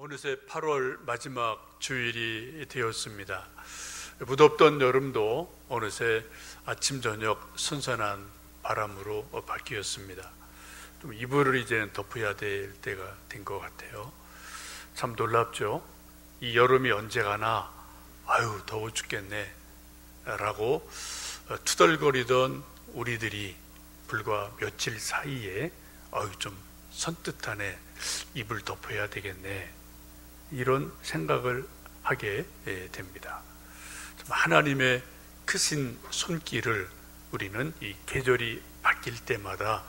어느새 8월 마지막 주일이 되었습니다. 무덥던 여름도 어느새 아침 저녁 선선한 바람으로 바뀌었습니다. 좀 이불을 이제는 덮어야 될 때가 된 것 같아요. 참 놀랍죠? 이 여름이 언제 가나, 아유 더워 죽겠네 라고 투덜거리던 우리들이 불과 며칠 사이에 아유 좀 선뜻하네, 이불 덮어야 되겠네, 이런 생각을 하게 됩니다. 하나님의 크신 손길을 우리는 이 계절이 바뀔 때마다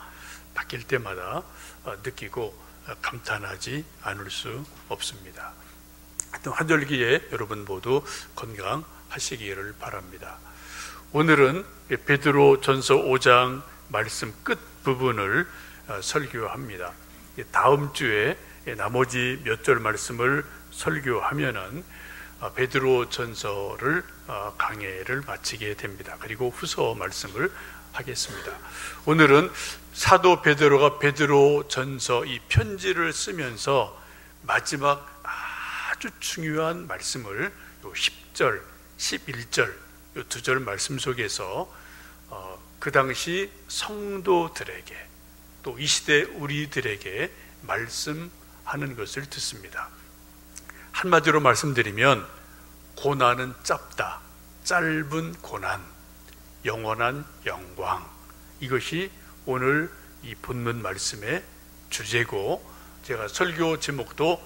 느끼고 감탄하지 않을 수 없습니다. 환절기에 여러분 모두 건강하시기를 바랍니다. 오늘은 베드로전서 5장 말씀 끝 부분을 설교합니다. 다음 주에 나머지 몇 절 말씀을 설교하면은 베드로전서를 강해를 마치게 됩니다. 그리고 후서 말씀을 하겠습니다. 오늘은 사도 베드로가 베드로전서 이 편지를 쓰면서 마지막 아주 중요한 말씀을 10절, 11절 이 두 절 말씀 속에서 그 당시 성도들에게 또 이 시대 우리들에게 말씀하는 것을 듣습니다. 한마디로 말씀드리면 고난은 짧다, 짧은 고난, 영원한 영광, 이것이 오늘 이 본문 말씀의 주제고, 제가 설교 제목도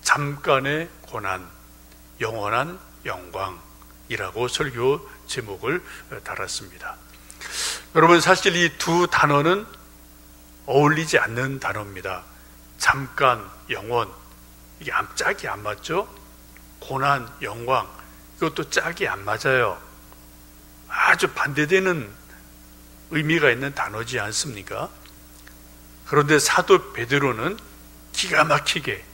잠깐의 고난, 영원한 영광이라고 설교 제목을 달았습니다. 여러분, 사실 이 두 단어는 어울리지 않는 단어입니다. 잠깐, 영원, 이게 짝이 안 맞죠? 고난, 영광, 이것도 짝이 안 맞아요. 아주 반대되는 의미가 있는 단어지 않습니까? 그런데 사도 베드로는 기가 막히게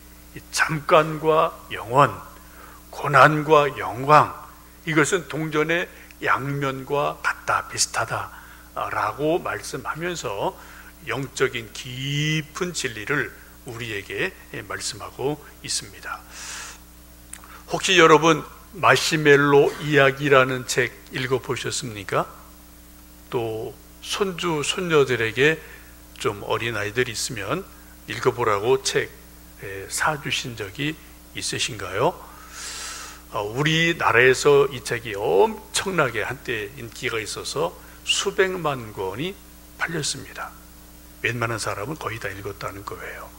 잠깐과 영원, 고난과 영광, 이것은 동전의 양면과 같다, 비슷하다라고 말씀하면서 영적인 깊은 진리를 우리에게 말씀하고 있습니다. 혹시 여러분 마시멜로 이야기라는 책 읽어보셨습니까? 또 손주, 손녀들에게 좀 어린 아이들이 있으면 읽어보라고 책 사주신 적이 있으신가요? 우리나라에서 이 책이 엄청나게 한때 인기가 있어서 수백만 권이 팔렸습니다. 웬만한 사람은 거의 다 읽었다는 거예요.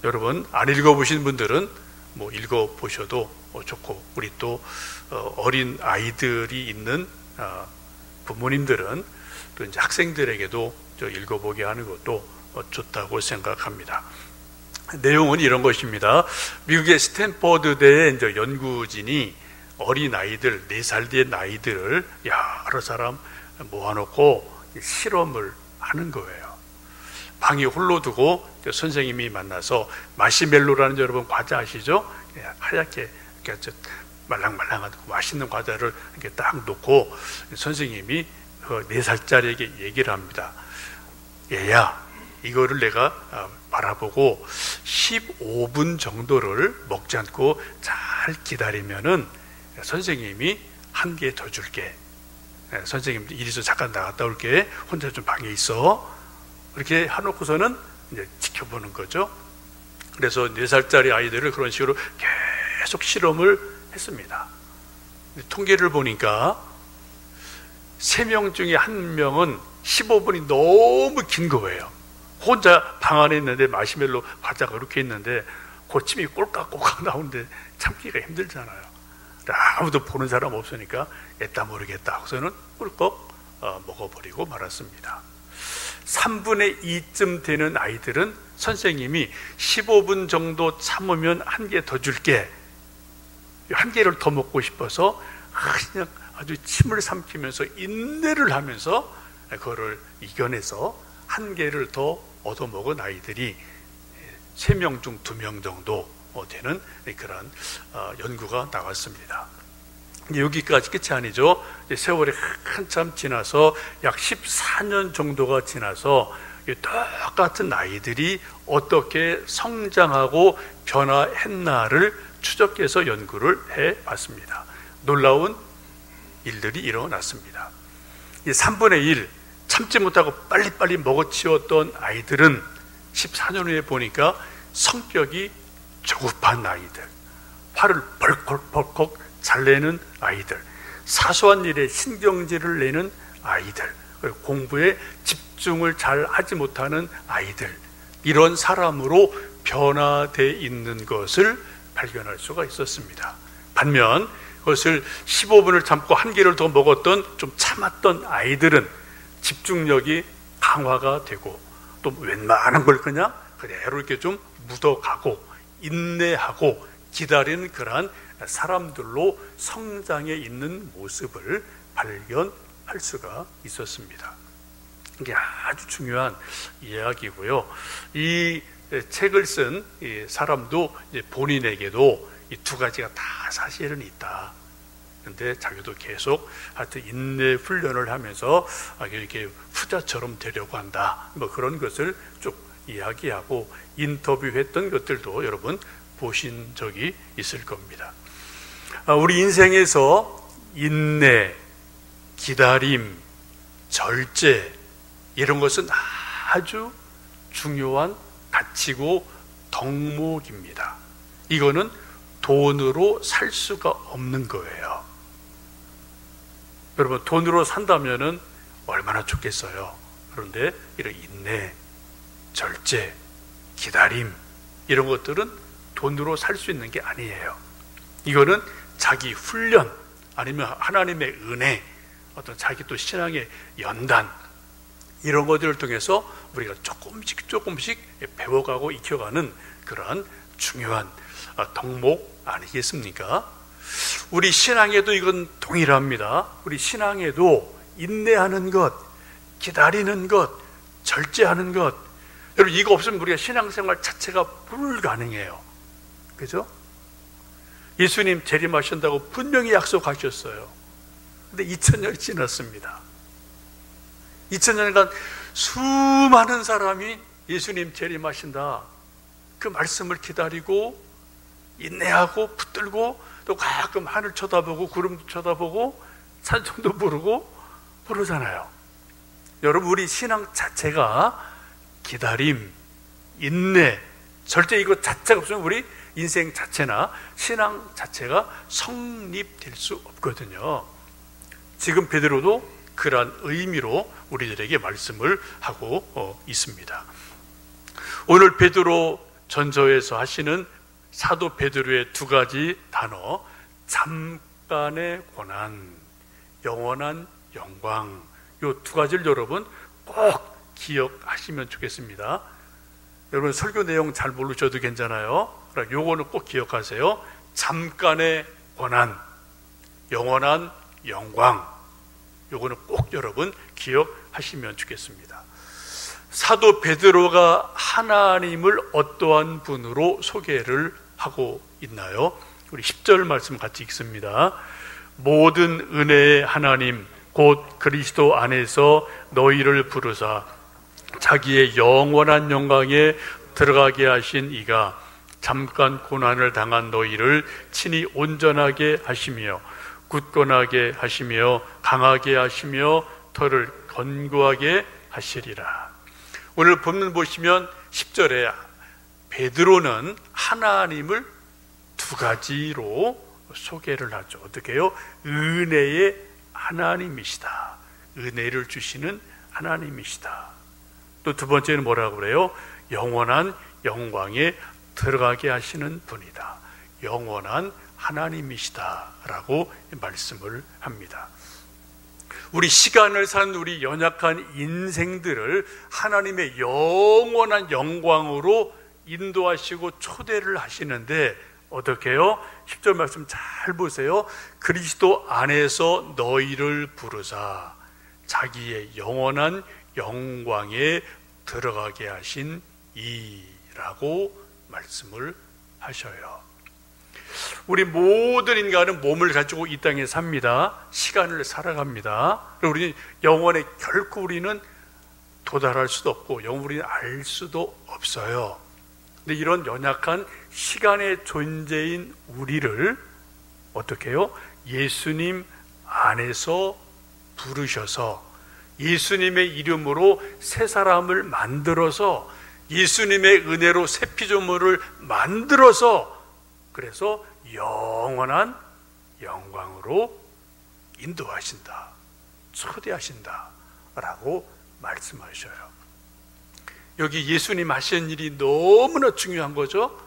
여러분, 안 읽어보신 분들은 뭐 읽어보셔도 좋고, 우리 또 어린 아이들이 있는 부모님들은 또 이제 학생들에게도 읽어보게 하는 것도 좋다고 생각합니다. 내용은 이런 것입니다. 미국의 스탠퍼드대의 이제 연구진이 어린 아이들, 4살 된 아이들을 여러 사람 모아놓고 실험을 하는 거예요. 방에 홀로 두고 선생님이 만나서 마시멜로라는 여러분 과자 아시죠? 하얗게 말랑말랑한 맛있는 과자를 이렇게 딱 놓고 선생님이 4살짜리에게 얘기를 합니다. 얘야, 이거를 내가 바라보고 15분 정도를 먹지 않고 잘 기다리면은 선생님이 한 개 더 줄게. 선생님 이리서 잠깐 나갔다 올게. 혼자 좀 방에 있어. 이렇게 해놓고서는 이제 지켜보는 거죠. 그래서 4살짜리 아이들을 그런 식으로 계속 실험을 했습니다. 통계를 보니까 3명 중에 1명은 15분이 너무 긴 거예요. 혼자 방 안에 있는데 마시멜로 과자가 그렇게 있는데 고침이 꼴깍꼴깍 나오는데 참기가 힘들잖아요. 아무도 보는 사람 없으니까 애따 모르겠다 하고서는 꿀꺽 먹어버리고 말았습니다. 3분의 2쯤 되는 아이들은 선생님이 15분 정도 참으면 한 개 더 줄게, 한 개를 더 먹고 싶어서 그냥 아주 침을 삼키면서 인내를 하면서 그거를 이겨내서 한 개를 더 얻어먹은 아이들이 3명 중 2명 정도 되는 그런 연구가 나왔습니다. 여기까지 끝이 아니죠. 세월이 한참 지나서 약 14년 정도가 지나서 똑같은 아이들이 어떻게 성장하고 변화했나를 추적해서 연구를 해봤습니다. 놀라운 일들이 일어났습니다. 이 3분의 1 참지 못하고 빨리빨리 먹어치웠던 아이들은 14년 후에 보니까 성격이 조급한 아이들, 화를 벌컥벌컥 잘 내는 아이들, 사소한 일에 신경질을 내는 아이들, 공부에 집중을 잘 하지 못하는 아이들, 이런 사람으로 변화되어 있는 것을 발견할 수가 있었습니다. 반면 그것을 15분을 참고 한 개를 더 먹었던, 좀 참았던 아이들은 집중력이 강화가 되고, 또 웬만한 걸 그냥 그대로 이렇게 좀 묻어가고 인내하고 기다리는 그러한 사람들로 성장해 있는 모습을 발견할 수가 있었습니다. 이게 아주 중요한 이야기고요. 이 책을 쓴 이 사람도 이제 본인에게도 이 두 가지가 다 사실은 있다. 근데 자기도 계속 하여튼 인내 훈련을 하면서 이렇게 후자처럼 되려고 한다. 뭐 그런 것을 쭉 이야기하고 인터뷰했던 것들도 여러분 보신 적이 있을 겁니다. 우리 인생에서 인내, 기다림, 절제, 이런 것은 아주 중요한 가치고 덕목입니다. 이거는 돈으로 살 수가 없는 거예요. 여러분, 돈으로 산다면은 얼마나 좋겠어요. 그런데 이런 인내, 절제, 기다림, 이런 것들은 돈으로 살 수 있는 게 아니에요. 이거는 자기 훈련, 아니면 하나님의 은혜, 어떤 자기 또 신앙의 연단, 이런 것들을 통해서 우리가 조금씩 배워가고 익혀가는 그러한 중요한 덕목 아니겠습니까? 우리 신앙에도 이건 동일합니다. 우리 신앙에도 인내하는 것, 기다리는 것, 절제하는 것, 여러분 이거 없으면 우리가 신앙생활 자체가 불가능해요. 그죠? 예수님 재림하신다고 분명히 약속하셨어요. 근데 2000년이 지났습니다. 2000년간 수많은 사람이 예수님 재림하신다, 그 말씀을 기다리고 인내하고 붙들고, 또 가끔 하늘 쳐다보고 구름도 쳐다보고 산청도 부르고 그러잖아요. 여러분, 우리 신앙 자체가 기다림, 인내, 절대 이것 자체가 없으면 우리 인생 자체나 신앙 자체가 성립될 수 없거든요. 지금 베드로도 그러한 의미로 우리들에게 말씀을 하고 있습니다. 오늘 베드로 전서에서 하시는 사도 베드로의 두 가지 단어, 잠깐의 고난, 영원한 영광, 이 두 가지를 여러분 꼭 기억하시면 좋겠습니다. 여러분 설교 내용 잘 모르셔도 괜찮아요. 그러니까 요거는 꼭 기억하세요. 잠깐의 고난, 영원한 영광, 요거는 꼭 여러분 기억하시면 좋겠습니다. 사도 베드로가 하나님을 어떠한 분으로 소개를 하고 있나요? 우리 10절 말씀 같이 읽습니다. 모든 은혜의 하나님 곧 그리스도 안에서 너희를 부르사 자기의 영원한 영광에 들어가게 하신 이가 잠깐 고난을 당한 너희를 친히 온전하게 하시며 굳건하게 하시며 강하게 하시며 터를 견고하게 하시리라. 오늘 본문 보시면 10절에 베드로는 하나님을 두 가지로 소개를 하죠. 어떻게 해요? 은혜의 하나님이시다, 은혜를 주시는 하나님이시다. 또 두 번째는 뭐라고 그래요? 영원한 영광에 들어가게 하시는 분이다, 영원한 하나님이시다 라고 말씀을 합니다. 우리 시간을 사는 우리 연약한 인생들을 하나님의 영원한 영광으로 인도하시고 초대를 하시는데 어떻게 해요? 10절 말씀 잘 보세요. 그리스도 안에서 너희를 부르사 자기의 영원한 영광에 들어가게 하신 이라고 말씀을 하셔요. 우리 모든 인간은 몸을 가지고 이 땅에 삽니다. 시간을 살아갑니다. 그리고 우리는 영원에 결코 우리는 도달할 수도 없고 영원히 알 수도 없어요. 근데 이런 연약한 시간의 존재인 우리를 어떻게 해요? 예수님 안에서 부르셔서 예수님의 이름으로 새 사람을 만들어서 예수님의 은혜로 새 피조물을 만들어서 그래서 영원한 영광으로 인도하신다, 초대하신다 라고 말씀하셔요. 여기 예수님 하신 일이 너무나 중요한 거죠.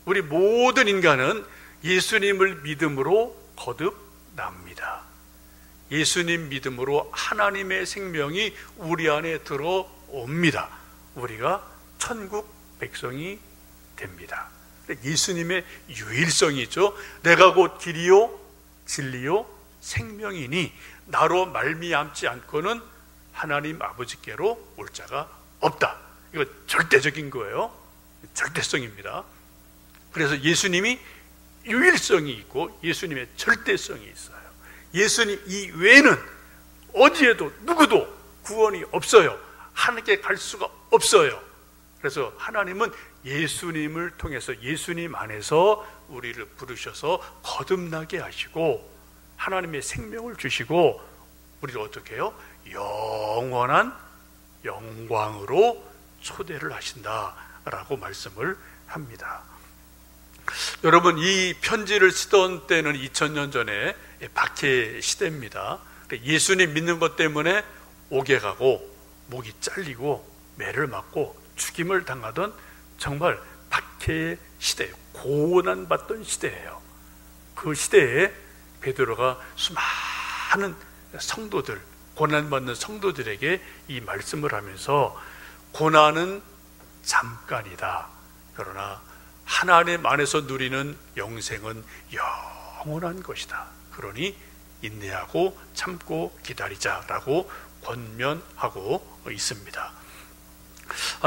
우리 모든 인간은 예수님을 믿음으로 거듭납니다. 예수님 믿음으로 하나님의 생명이 우리 안에 들어옵니다. 우리가 천국 백성이 됩니다. 예수님의 유일성이죠. 내가 곧 길이요 진리요 생명이니 나로 말미암지 않고는 하나님 아버지께로 올 자가 없다. 이거 절대적인 거예요. 절대성입니다. 그래서 예수님이 유일성이 있고 예수님의 절대성이 있어요. 예수님 이외에는 어디에도 누구도 구원이 없어요. 하나님께 갈 수가 없어요. 그래서 하나님은 예수님을 통해서 예수님 안에서 우리를 부르셔서 거듭나게 하시고 하나님의 생명을 주시고 우리를 어떻게 해요? 영원한 영광으로 초대를 하신다라고 말씀을 합니다. 여러분, 이 편지를 쓰던 때는 2000년 전에 박해 시대입니다. 예수님 믿는 것 때문에 옥에 가고 목이 잘리고 매를 맞고 죽임을 당하던 정말 박해의 시대예요. 고난받던 시대예요. 그 시대에 베드로가 수많은 성도들, 고난받는 성도들에게 이 말씀을 하면서 고난은 잠깐이다. 그러나 하나님 안에서 누리는 영생은 영원한 것이다. 그러니 인내하고 참고 기다리자라고 권면하고 있습니다.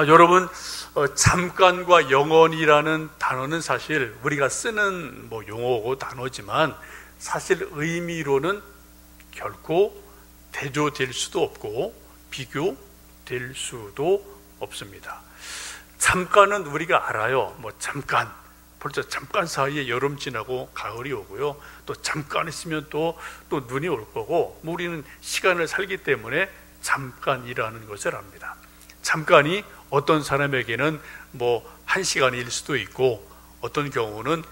여러분, 잠깐과 영원이라는 단어는 사실 우리가 쓰는 용어고 단어지만 사실 의미로는 결코 대조될 수도 없고 비교될 수도 없습니다. 잠깐은 우리가 알아요. 잠깐, 벌써 잠깐 사이에 여름 지나고 가을이 오고요. 또 잠깐 있으면 또 눈이 올 거고, 우리는 시간을 살기 때문에 잠깐이라는 것을 압니다. 잠깐이 어떤 사람에게는 1시간일 수도 있고, 어떤 경우는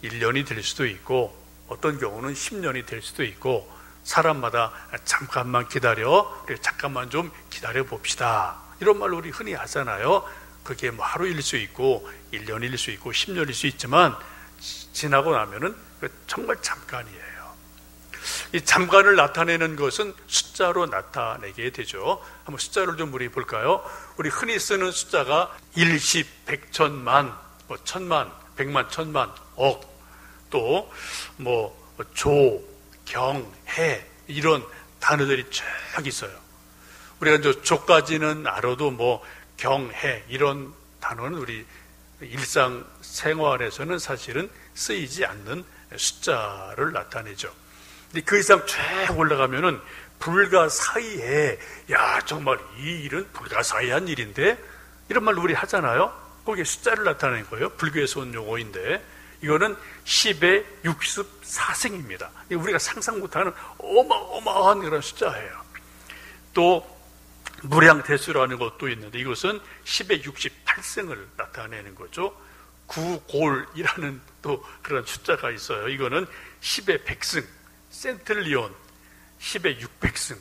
1년이 될 수도 있고, 어떤 경우는 10년이 될 수도 있고, 사람마다 잠깐만 기다려, 잠깐만 좀 기다려 봅시다, 이런 말을 우리 흔히 하잖아요. 그게 하루일 수 있고 1년일 수 있고 10년일 수 있지만 지나고 나면은 정말 잠깐이에요. 이 잠깐을 나타내는 것은 숫자로 나타내게 되죠. 한번 숫자를 좀 우리 볼까요? 우리 흔히 쓰는 숫자가 1, 10, 100, 1000만, 1000만, 100만, 1000만, 억, 또 조, 경, 해, 이런 단어들이 쫙 있어요. 우리가 이제 조까지는 알아도 경해 이런 단어는 우리 일상 생활에서는 사실은 쓰이지 않는 숫자를 나타내죠. 근데 그 이상 쫙 올라가면은 불가사의에, 야, 정말 이 일은 불가사의한 일인데, 이런 말 우리 하잖아요. 거기에 숫자를 나타내는 거예요. 불교에서 온 용어인데, 이거는 10의 64승입니다. 우리가 상상 못하는 어마어마한 그런 숫자예요. 또 무량대수라는 것도 있는데 이것은 10의 68승을 나타내는 거죠. 구골이라는 또 그런 숫자가 있어요. 이거는 10의 100승, 센틀리온 10의 600승.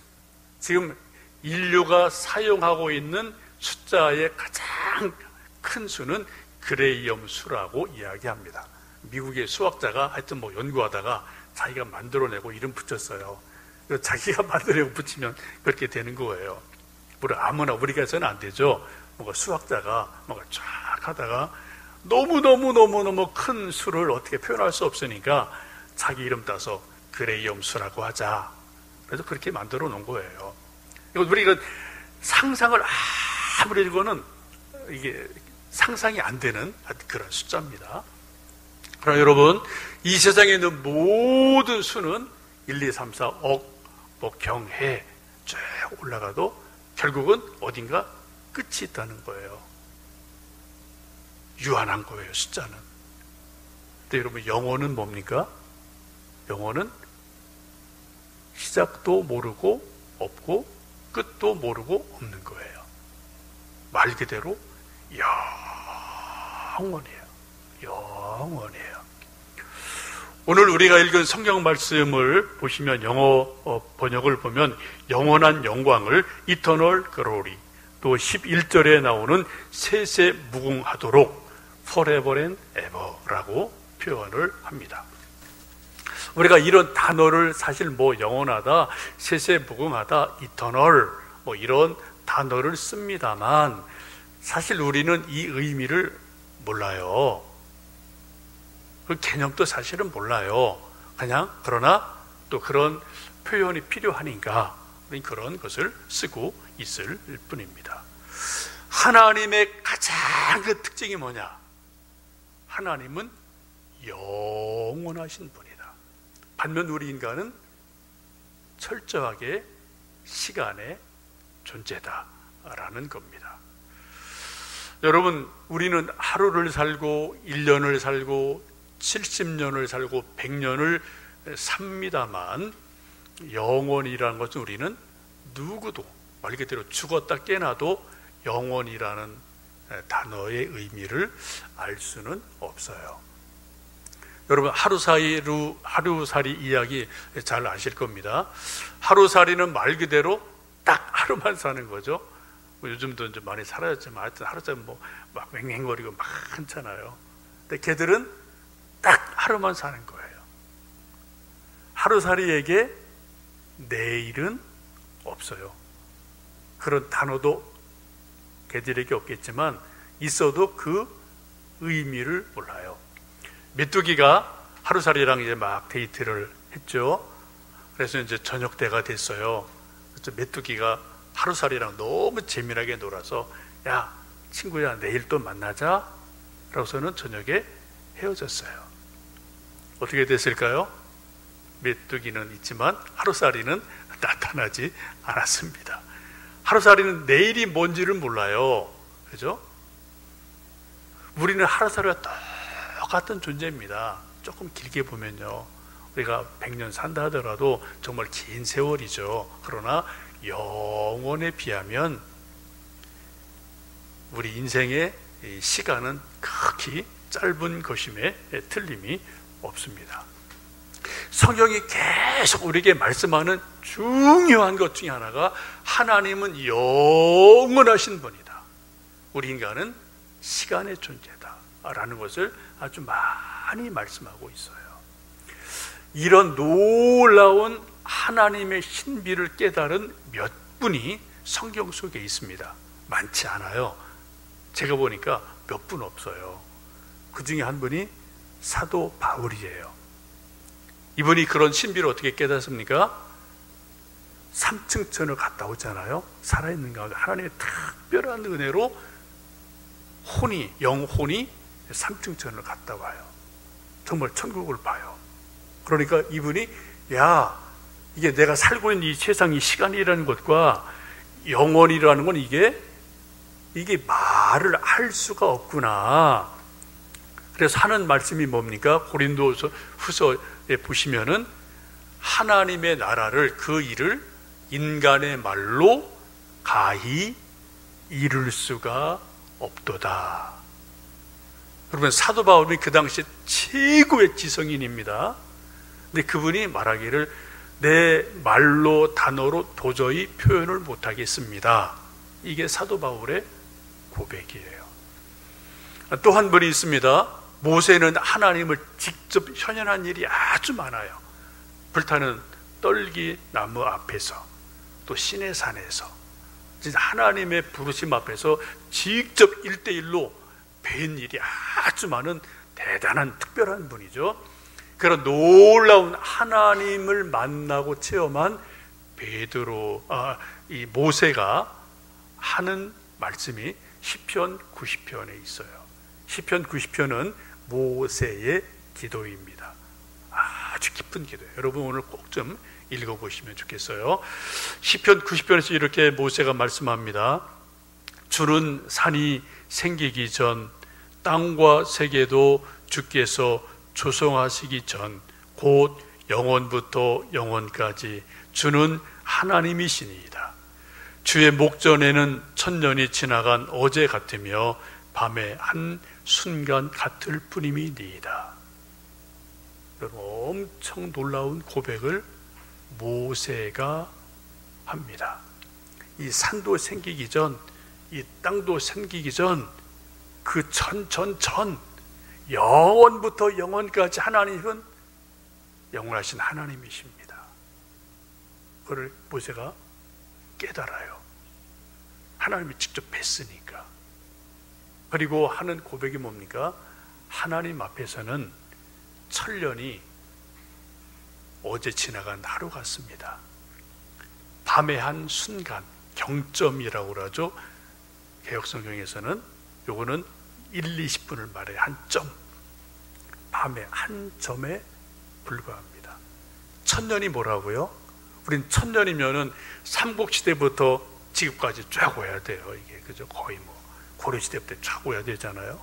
지금 인류가 사용하고 있는 숫자의 가장 큰 수는 그레이엄 수라고 이야기합니다. 미국의 수학자가 하여튼 연구하다가 자기가 만들어내고 이름 붙였어요. 자기가 만들어내고 붙이면 그렇게 되는 거예요. 아무나 우리가 해서는 안 되죠. 수학자가 쫙 하다가 너무너무 큰 수를 어떻게 표현할 수 없으니까 자기 이름 따서 그레이엄 수라고 하자. 그래서 그렇게 만들어 놓은 거예요. 우리가 상상을 아무리 읽어는 이게 상상이 안 되는 그런 숫자입니다. 그러나 여러분, 이 세상에 있는 모든 수는 1, 2, 3, 4, 억, 경해 쭉 올라가도 결국은 어딘가 끝이 있다는 거예요. 유한한 거예요, 숫자는. 근데 여러분, 영혼은 뭡니까? 영혼은 시작도 모르고 없고 끝도 모르고 없는 거예요. 말 그대로 영원이에요. 영원이에요. 오늘 우리가 읽은 성경 말씀을 보시면 영어 번역을 보면 영원한 영광을 Eternal Glory, 또 11절에 나오는 세세 무궁하도록 Forever and Ever라고 표현을 합니다. 우리가 이런 단어를 사실 뭐 영원하다, 세세 무궁하다, Eternal 뭐 이런 단어를 씁니다만 사실 우리는 이 의미를 몰라요. 그 개념도 사실은 몰라요. 그냥 그러나 또 그런 표현이 필요하니까 우리는 그런 것을 쓰고 있을 뿐입니다. 하나님의 가장 그 특징이 뭐냐? 하나님은 영원하신 분이다. 반면 우리 인간은 철저하게 시간의 존재다라는 겁니다. 여러분, 우리는 하루를 살고 1년을 살고 70년을 살고 100년을 삽니다만 영원이라는 것은 우리는 누구도 말 그대로 죽었다 깨나도 영원이라는 단어의 의미를 알 수는 없어요. 여러분, 하루살이 이야기 잘 아실 겁니다. 하루살이는 말 그대로 딱 하루만 사는 거죠. 요즘도 이제 많이 사라졌지만 하여튼 하루살이 막 맹맹거리고 많잖아요. 근데 걔들은 딱 하루만 사는 거예요. 하루살이에게 내일은 없어요. 그런 단어도 걔들에게 없겠지만 있어도 그 의미를 몰라요. 메뚜기가 하루살이랑 이제 막 데이트를 했죠. 그래서 이제 저녁 때가 됐어요. 그래서 메뚜기가 하루살이랑 너무 재미나게 놀아서 야, 친구야, 내일 또 만나자. 라고서는 저녁에 헤어졌어요. 어떻게 됐을까요? 메뚜기는 있지만 하루살이는 나타나지 않았습니다. 하루살이는 내일이 뭔지를 몰라요. 그죠? 우리는 하루살이와 똑같은 존재입니다. 조금 길게 보면요, 우리가 100년 산다 하더라도 정말 긴 세월이죠. 그러나 영원에 비하면 우리 인생의 시간은 극히 짧은 것임에 틀림이 없습니다. 성경이 계속 우리에게 말씀하는 중요한 것 중에 하나가 하나님은 영원하신 분이다. 우리 인간은 시간의 존재다 라는 것을 아주 많이 말씀하고 있어요. 이런 놀라운 하나님의 신비를 깨달은 몇 분이 성경 속에 있습니다. 많지 않아요. 제가 보니까 몇 분 없어요. 그 중에 한 분이 사도 바울이에요. 이분이 그런 신비를 어떻게 깨닫습니까? 3층 천을 갔다 오잖아요. 살아있는 가운데 하나님의 특별한 은혜로 영혼이 3층 천을 갔다 와요. 정말 천국을 봐요. 그러니까 이분이 야, 이게 내가 살고 있는 이 세상이 시간이라는 것과 영원이라는 건 이게 말을 할 수가 없구나. 그래서 하는 말씀이 뭡니까? 고린도서 후서에 보시면은 하나님의 나라를, 그 일을 인간의 말로 가히 이룰 수가 없도다. 그러면 사도 바울이 그 당시 최고의 지성인입니다. 근데 그분이 말하기를 내 말로 단어로 도저히 표현을 못하겠습니다. 이게 사도 바울의 고백이에요. 또 한 분이 있습니다. 모세는 하나님을 직접 현현한 일이 아주 많아요. 불타는 떨기 나무 앞에서, 또 시내산에서 진짜 하나님의 부르심 앞에서 직접 1대1로 뵌 일이 아주 많은 대단한 특별한 분이죠. 그런 놀라운 하나님을 만나고 체험한 이 모세가 하는 말씀이 시편 90편에 있어요. 시편 90편은 모세의 기도입니다. 아주 깊은 기도예요. 여러분 오늘 꼭 좀 읽어보시면 좋겠어요. 시편 90편에서 이렇게 모세가 말씀합니다. 주는 산이 생기기 전, 땅과 세계도 주께서 조성하시기 전, 곧 영원부터 영원까지 주는 하나님이시니이다. 주의 목전에는 천년이 지나간 어제 같으며 밤의 한 순간 같을 뿐임이니이다. 엄청 놀라운 고백을 모세가 합니다. 이 산도 생기기 전, 이 땅도 생기기 전, 그 전, 영원부터 영원까지 하나님은 영원하신 하나님이십니다. 그걸 모세가 깨달아요. 하나님이 직접 뵀으니까. 그리고 하는 고백이 뭡니까? 하나님 앞에서는 천년이 어제 지나간 하루 같습니다. 밤의 한 순간, 경점이라고 그러죠. 개역성경에서는 요거는 1, 20분을 말해요. 한 점, 밤의 한 점에 불과합니다. 천년이 뭐라고요? 우린 천년이면은 삼국시대부터 지금까지 쫙 와야 돼요. 이게 그죠? 거의 뭐 고려시대부터 쫙 와야 되잖아요.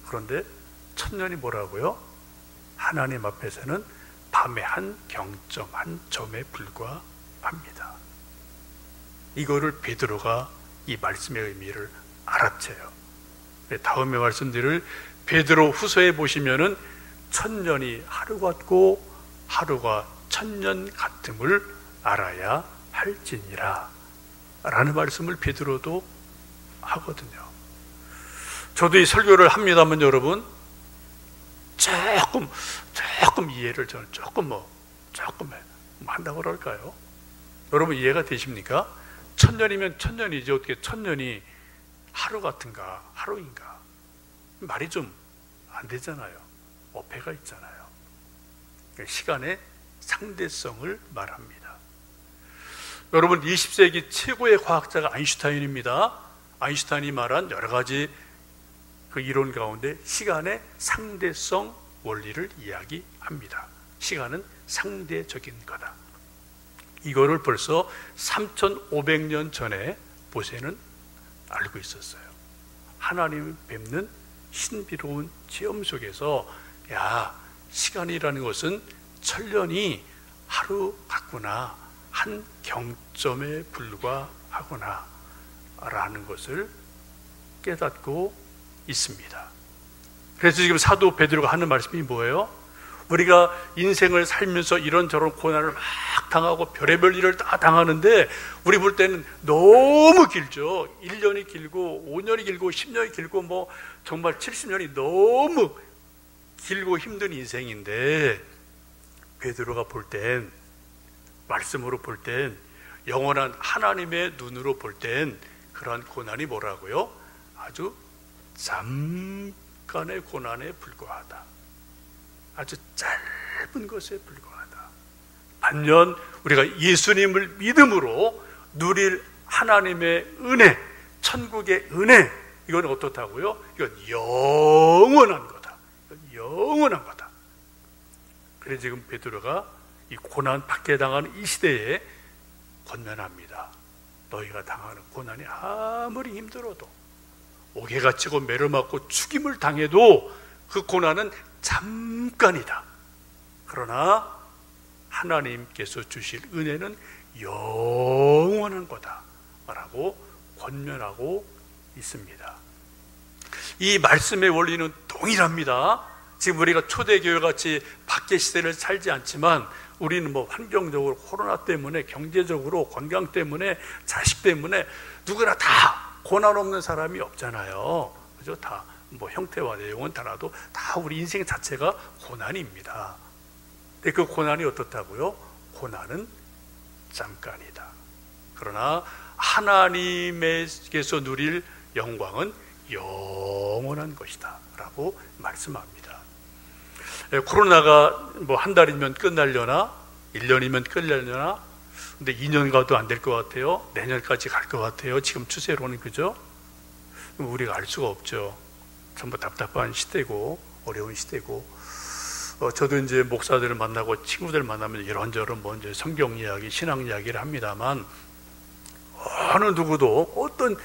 그런데 천년이 뭐라고요? 하나님 앞에서는 밤의 한 경점, 한 점에 불과합니다. 이거를 베드로가 이 말씀의 의미를 알아채요. 다음에 말씀드릴 베드로 후서에 보시면은 천년이 하루 같고 하루가 천년 같음을 알아야 할지니라 라는 말씀을 베드로도 하거든요. 저도 이 설교를 합니다만 여러분 조금 이해를 저는 조금 한다고 그럴까요? 여러분 이해가 되십니까? 천년이면 천년이지 어떻게 천년이 하루 같은가 하루인가 말이 좀 안 되잖아요. 어폐가 있잖아요. 시간의 상대성을 말합니다. 여러분 20세기 최고의 과학자가 아인슈타인입니다. 아인슈타인이 말한 여러 가지 그 이론 가운데 시간의 상대성 원리를 이야기합니다. 시간은 상대적인 거다. 이거를 벌써 3500년 전에 모세는 알고 있었어요. 하나님을 뵙는 신비로운 체험 속에서 야, 시간이라는 것은 천년이 하루 같구나, 한 경점에 불과하구나 라는 것을 깨닫고 있습니다. 그래서 지금 사도 베드로가 하는 말씀이 뭐예요? 우리가 인생을 살면서 이런저런 고난을 막 당하고 별의별 일을 다 당하는데 우리 볼 때는 너무 길죠. 1년이 길고 5년이 길고 10년이 길고 뭐 정말 70년이 너무 길고 힘든 인생인데 베드로가 볼 땐, 말씀으로 볼 땐, 영원한 하나님의 눈으로 볼 땐 그러한 고난이 뭐라고요? 아주 잠깐의 고난에 불과하다. 아주 짧은 것에 불과하다. 반면 우리가 예수님을 믿음으로 누릴 하나님의 은혜, 천국의 은혜, 이건 어떻다고요? 이건 영원한 거다. 이건 영원한 거다. 그래서 지금 베드로가 이 고난 받게 당하는 이 시대에 권면합니다. 너희가 당하는 고난이 아무리 힘들어도, 옥에가 치고 매를 맞고 죽임을 당해도 그 고난은 잠깐이다. 그러나 하나님께서 주실 은혜는 영원한 거다 라고 권면하고 있습니다. 이 말씀의 원리는 동일합니다. 지금 우리가 초대교회 같이 밖의 시대를 살지 않지만 우리는 뭐 환경적으로 코로나 때문에, 경제적으로, 건강 때문에, 자식 때문에 누구나 다 고난 없는 사람이 없잖아요. 그죠? 다 뭐 형태와 내용은 달라도 다 우리 인생 자체가 고난입니다. 근데 그 고난이 어떻다고요? 고난은 잠깐이다. 그러나 하나님께서 누릴 영광은 영원한 것이다 라고 말씀합니다. 코로나가 뭐 한 달이면 끝날려나 1년이면 끝날려나, 근데 2년 가도 안 될 것 같아요. 내년까지 갈 것 같아요. 지금 추세로는. 그죠? 우리가 알 수가 없죠. 전부 답답한 시대고 어려운 시대고, 저도 이제 목사들을 만나고 친구들 만나면 이런저런 이제 성경 이야기, 신앙 이야기를 합니다만, 어느 누구도 어떤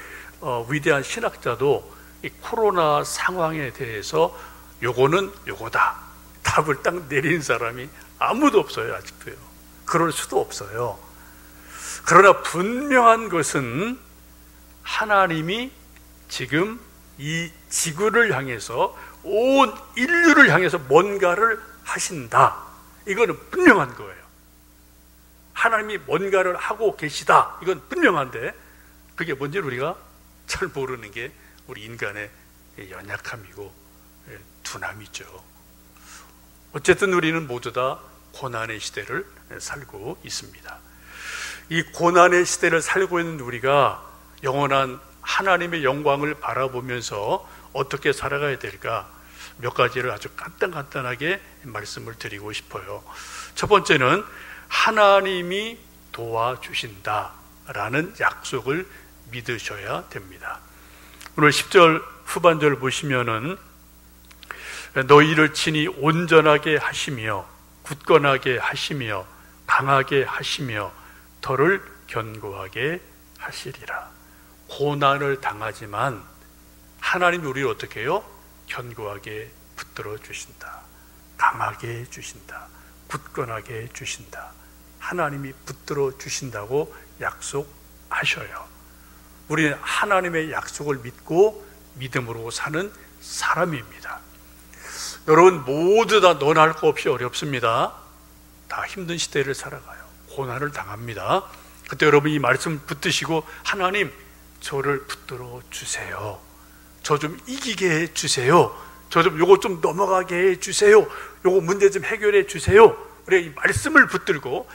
위대한 신학자도 이 코로나 상황에 대해서 요거는 요거다 답을 딱 내린 사람이 아무도 없어요. 아직도요. 그럴 수도 없어요. 그러나 분명한 것은 하나님이 지금 이 지구를 향해서, 온 인류를 향해서 뭔가를 하신다. 이거는 분명한 거예요. 하나님이 뭔가를 하고 계시다. 이건 분명한데, 그게 뭔지 우리가 잘 모르는 게 우리 인간의 연약함이고 둔함이죠. 어쨌든 우리는 모두 다 고난의 시대를 살고 있습니다. 이 고난의 시대를 살고 있는 우리가 영원한 하나님의 영광을 바라보면서 어떻게 살아가야 될까, 몇 가지를 아주 간단하게 말씀을 드리고 싶어요. 첫 번째는 하나님이 도와주신다라는 약속을 믿으셔야 됩니다. 오늘 10절 후반절 보시면은 너희를 친히 온전하게 하시며 굳건하게 하시며 강하게 하시며 너를 견고하게 하시리라. 고난을 당하지만 하나님이 우리를 어떻게 해요? 견고하게 붙들어 주신다. 강하게 해주신다. 굳건하게 해주신다. 하나님이 붙들어 주신다고 약속하셔요. 우리는 하나님의 약속을 믿고 믿음으로 사는 사람입니다. 여러분 모두 다 너나 할 거 없이 어렵습니다. 다 힘든 시대를 살아가요. 고난을 당합니다. 그때 여러분 이 말씀 붙드시고 하나님 저를 붙들어 주세요. 저 좀 이기게 해 주세요. 저 좀 요거 좀 넘어가게 해 주세요. 요거 문제 좀 해결해 주세요. 우리가 이 말씀을 붙들고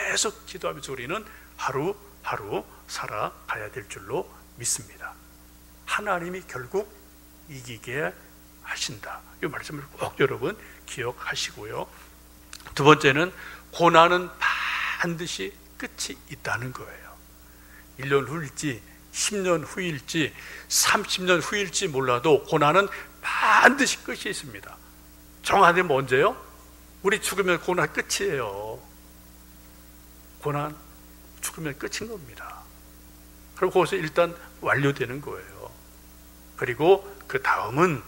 계속 기도하면서 우리는 하루하루 살아가야 될 줄로 믿습니다. 하나님이 결국 이기게 하신다. 이 말씀을 꼭 여러분 기억하시고요. 두 번째는 고난은 반드시 끝이 있다는 거예요. 1년 후일지 10년 후일지 30년 후일지 몰라도 고난은 반드시 끝이 있습니다. 정하면 언제요? 우리 죽으면 고난 끝이에요. 고난 죽으면 끝인 겁니다. 그리고 거기서 일단 완료되는 거예요. 그리고 그 다음은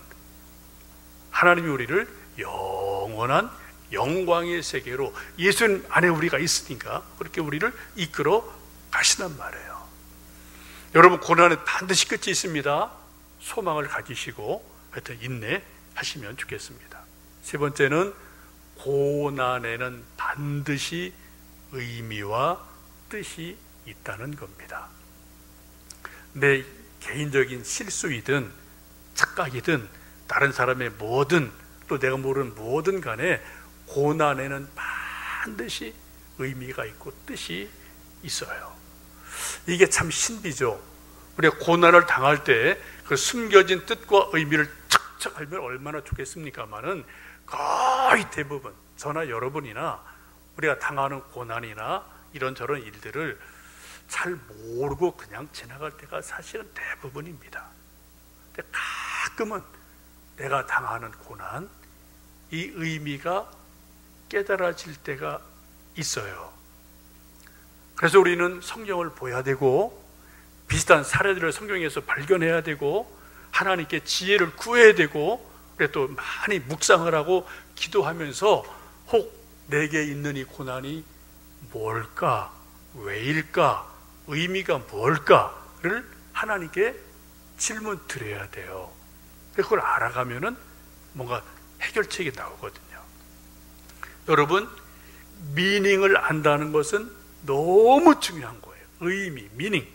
하나님이 우리를 영원한 영광의 세계로 예수님 안에 우리가 있으니까 그렇게 우리를 이끌어 가시단 말이에요. 여러분 고난은 반드시 끝이 있습니다. 소망을 가지시고 하여튼 인내하시면 좋겠습니다. 세 번째는 고난에는 반드시 의미와 뜻이 있다는 겁니다. 내 개인적인 실수이든 착각이든 다른 사람의 뭐든 또 내가 모르는 뭐든 간에 고난에는 반드시 의미가 있고 뜻이 있어요. 이게 참 신비죠. 우리가 고난을 당할 때 그 숨겨진 뜻과 의미를 척척 알면 얼마나 좋겠습니까마는 거의 대부분 저나 여러분이나 우리가 당하는 고난이나 이런저런 일들을 잘 모르고 그냥 지나갈 때가 사실은 대부분입니다. 근데 가끔은 내가 당하는 고난, 이 의미가 깨달아질 때가 있어요. 그래서 우리는 성경을 보아야 되고 비슷한 사례들을 성경에서 발견해야 되고 하나님께 지혜를 구해야 되고 그래 또 많이 묵상을 하고 기도하면서 혹 내게 있는 이 고난이 뭘까? 왜일까? 의미가 뭘까를 하나님께 질문 드려야 돼요. 그걸 알아가면은 뭔가 해결책이 나오거든요. 여러분, 미닝을 안다는 것은 너무 중요한 거예요. 의미, 미닝.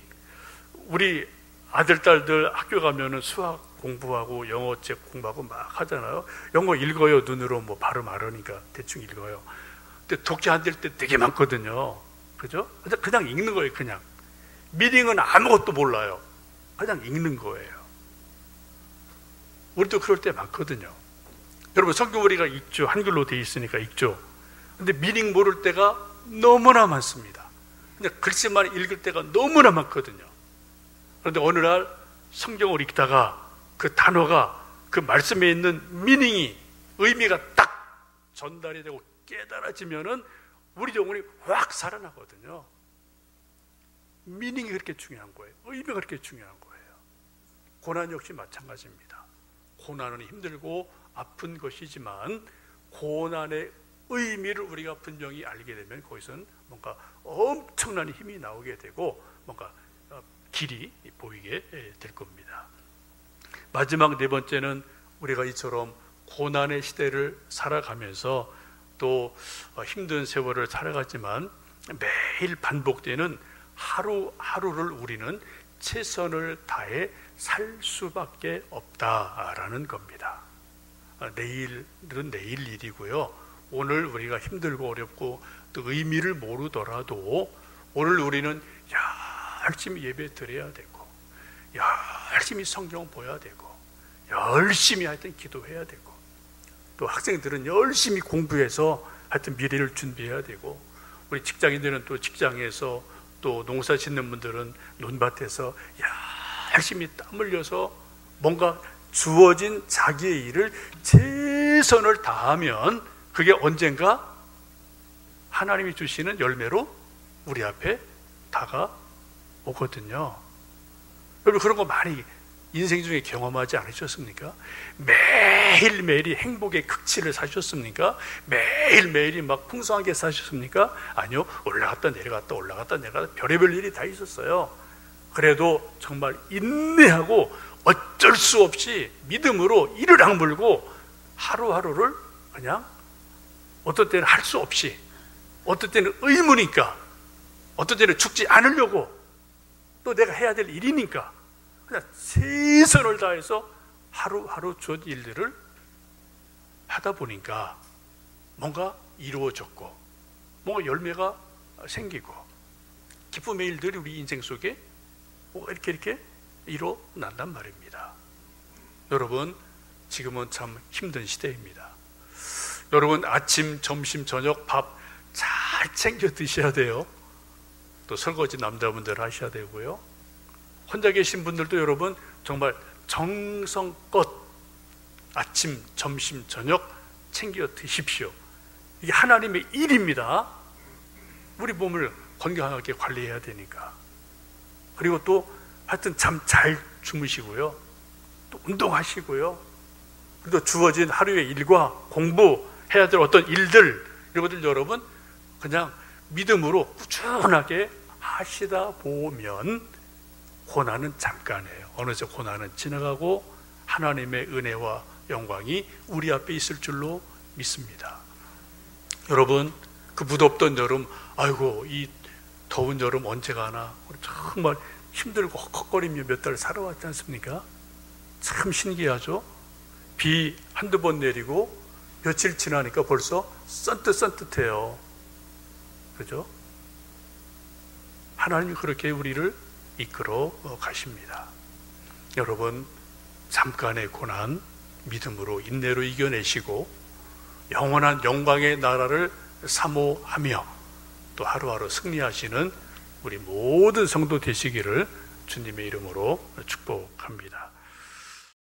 우리 아들, 딸들 학교 가면은 수학 공부하고 영어책 공부하고 막 하잖아요. 영어 읽어요. 눈으로 뭐 발음 알으니까 대충 읽어요. 근데 독해 안 될 때 되게 많거든요. 그죠? 그냥 읽는 거예요. 그냥. 미닝은 아무것도 몰라요. 그냥 읽는 거예요. 우리도 그럴 때 많거든요. 여러분 성경 우리가 읽죠. 한글로 돼 있으니까 읽죠. 근데 미닝 모를 때가 너무나 많습니다. 근데 글씨만 읽을 때가 너무나 많거든요. 그런데 어느 날 성경을 읽다가 그 단어가 그 말씀에 있는 미닝이 의미가 딱 전달이 되고 깨달아지면은 우리 영혼이 확 살아나거든요. 미닝이 그렇게 중요한 거예요. 의미가 그렇게 중요한 거예요. 고난 역시 마찬가지입니다. 고난은 힘들고 아픈 것이지만 고난의 의미를 우리가 분명히 알게 되면 거기서는 뭔가 엄청난 힘이 나오게 되고 뭔가 길이 보이게 될 겁니다. 마지막 네 번째는 우리가 이처럼 고난의 시대를 살아가면서 또 힘든 세월을 살아가지만 매일 반복되는 하루하루를 우리는 최선을 다해 살 수밖에 없다라는 겁니다. 내일은 내일 일이고요. 오늘 우리가 힘들고 어렵고 또 의미를 모르더라도 오늘 우리는 열심히 예배 드려야 되고 열심히 성경 보아야 되고 열심히 하여튼 기도해야 되고 또 학생들은 열심히 공부해서 하여튼 미래를 준비해야 되고 우리 직장인들은 또 직장에서 또 농사 짓는 분들은 논밭에서 열심히 땀 흘려서 뭔가 주어진 자기의 일을 최선을 다하면 그게 언젠가 하나님이 주시는 열매로 우리 앞에 다가오거든요. 여러분 그런 거 많이 인생 중에 경험하지 않으셨습니까? 매일매일이 행복의 극치를 사셨습니까? 매일매일이 막 풍성하게 사셨습니까? 아니요. 올라갔다 내려갔다 올라갔다 내려갔다 별의별 일이 다 있었어요. 그래도 정말 인내하고 어쩔 수 없이 믿음으로 이를 악물고 하루하루를 그냥 어떤 때는 할 수 없이 어떤 때는 의무니까 어떤 때는 죽지 않으려고 또 내가 해야 될 일이니까 그냥 최선을 다해서 하루하루 주어진 일들을 하다 보니까 뭔가 이루어졌고 뭔가 열매가 생기고 기쁨의 일들이 우리 인생 속에 이렇게 일어난단 말입니다. 여러분 지금은 참 힘든 시대입니다. 여러분 아침, 점심, 저녁 밥 잘 챙겨 드셔야 돼요. 또 설거지 남자분들 하셔야 되고요. 혼자 계신 분들도 여러분 정말 정성껏 아침, 점심, 저녁 챙겨 드십시오. 이게 하나님의 일입니다. 우리 몸을 건강하게 관리해야 되니까. 그리고 또 하여튼 잠 잘 주무시고요. 또 운동하시고요. 그리고 주어진 하루의 일과 공부해야 될 어떤 일들 이런 것들 여러분 그냥 믿음으로 꾸준하게 하시다 보면 고난은 잠깐이에요. 어느새 고난은 지나가고 하나님의 은혜와 영광이 우리 앞에 있을 줄로 믿습니다. 여러분 그 무덥던 여름 아이고 이 더운 여름 언제 가나 우리 정말 힘들고 헉헉거리며 몇 달 살아왔지 않습니까? 참 신기하죠? 비 한두 번 내리고 며칠 지나니까 벌써 선뜻선뜻해요. 그죠? 하나님이 그렇게 우리를 이끌어 가십니다. 여러분 잠깐의 고난 믿음으로 인내로 이겨내시고 영원한 영광의 나라를 사모하며 또 하루하루 승리하시는 우리 모든 성도 되시기를 주님의 이름으로 축복합니다.